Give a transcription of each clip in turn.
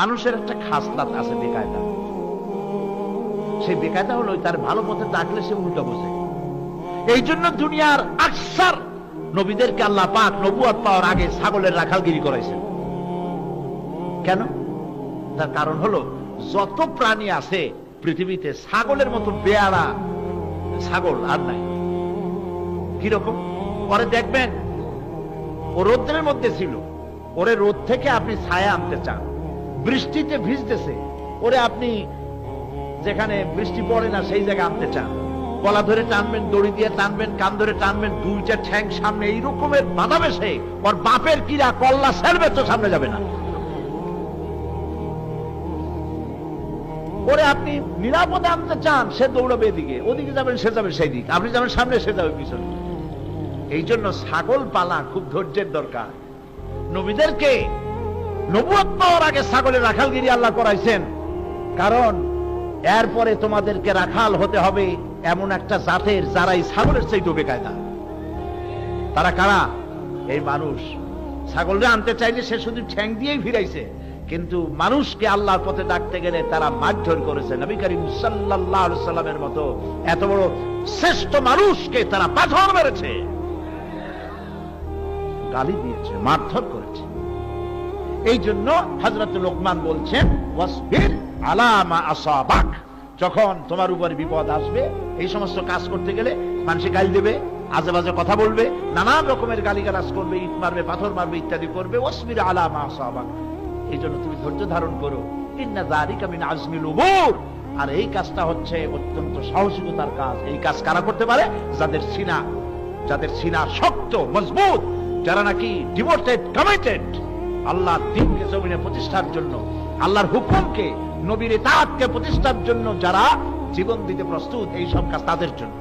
মানুষের একটা খাসলাত আছে, বেকায়দা। সেই বেকায়দা হলো তার ভালো পথে ডাকলে সে উল্টো বসে। এই জন্য দুনিয়ার আকসার নবীদেরকে আল্লাহ পাক নবুয়ত পাওয়ার আগে ছাগলের রাখালগিরি করাইছেন। কেন? তার কারণ হলো যত প্রাণী আছে পৃথিবীতে ছাগলের মতো বেয়ারা ছাগল আর নাই। কিরকম? পরে দেখবেন ও রোদ্রের মধ্যে ছিল, ওরে রোদ থেকে আপনি ছায়া আনতে চান, বৃষ্টিতে ভিজতেছে, ওরে আপনি যেখানে বৃষ্টি পড়ে না সেই জায়গায় আনতে চান, গলা ধরে টানবেন, দড়ি দিয়ে টানবেন, কান ধরে টানবেন, দুইটা ঠ্যাং সামনে এই রকমের বাঁধাবে, সে ওর বাপের কিরা কল্লা সেরবে তো সামনে যাবে না। ওরে আপনি নিরাপদে আনতে চান, সে দৌড়াবে এদিকে, ওদিকে যাবেন সে যাবে সেই দিক, আপনি যাবেন সামনে সে যাবে পিছনে। এই জন্য ছাগল পালা খুব ধৈর্যের দরকার। নবীদেরকে নবুয়ত পাওয়ার আগে ছাগলের রাখালগিরি আল্লাহ করাইছেন, কারণ এরপরে তোমাদেরকে রাখাল হতে হবে এমন একটা জাতের যারা এই ছাগলের চাইতে বেকায়দা। তারা কারা? এই মানুষ। ছাগলরে আনতে চাইলে সে শুধু ঠ্যাং দিয়েই ফিরাইছে, কিন্তু মানুষকে আল্লাহর পথে ডাকতে গেলে তারা মারধর করেছে। নবী করিম সাল্লাল্লাহু আলাইহি সাল্লামের মতো এত বড় শ্রেষ্ঠ মানুষকে তারা পাথর মেরেছে, গালি দিয়েছে, মারধর করেছে। এই জন্য হযরত লোকমান বলছেন, ওয়াসবির আলা মা আসাবাক, যখন তোমার উপর বিপদ আসবে, এই সমস্ত কাজ করতে গেলে মানুষে গালি দেবে, আজে বাজে কথা বলবে, নানান রকমের গালিগালাজ করবে, ইট মারবে, পাথর মারবে, ইত্যাদি করবে। ওয়াসবির আলা মা আসাবাক, এই জন্য তুমি ধৈর্য ধারণ করো। ইন্না যালিকা মিন আজমিল উমুর, আর এই কাজটা হচ্ছে অত্যন্ত সাহসিকতার কাজ। এই কাজ কারা করতে পারে? যাদের সিনা শক্ত মজবুত, যারা নাকি ডিভোটেড, কমিটেড আল্লাহর দ্বীনকে জমিনে প্রতিষ্ঠার জন্য, আল্লাহর হুকুমকে, নবীর ইতাআতকে প্রতিষ্ঠার জন্য যারা জীবন দিতে প্রস্তুত, এই সব কাজ তাদের জন্য।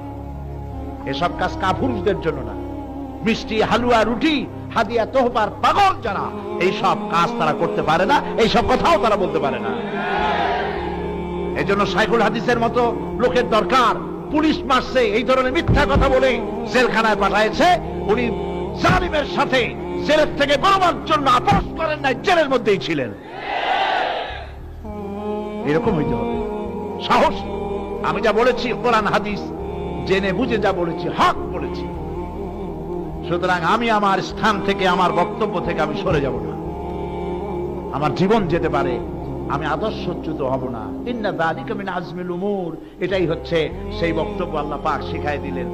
এসব কাজ কাপুরুষদের জন্য না। মিষ্টি, হালুয়া, রুটি, হাদিয়া, তোহফার পাগল যারা, এই সব কাজ তারা করতে পারে না, এই সব কথাও তারা বলতে পারে না। এই জন্য শাইখুল হাদিসের মতো লোকের দরকার। পুলিশ মারছে এই ধরনের মিথ্যা কথা বলে জেলখানায় পাঠাইছে, উনি জালিমের সাথে জেলের থেকে বেরোবার জন্য আপোষ করেন নাই, জেলের মধ্যেই ছিলেন। এরকম হইতে হবে সাহস। আমি যা বলেছি কোরআন হাদিস জেনে বুঝে যা বলেছি, হক বলেছি। সুতরাং আমি আমার স্থান থেকে, আমার বক্তব্য থেকে আমি সরে যাব না। আমার জীবন যেতে পারে, আমি আদর্শচ্যুত হব না। ইন্না যালিকা মিন আজমিল উমুর, এটাই হচ্ছে সেই বক্তব্য আল্লাহ পাক শিখাই দিলেন।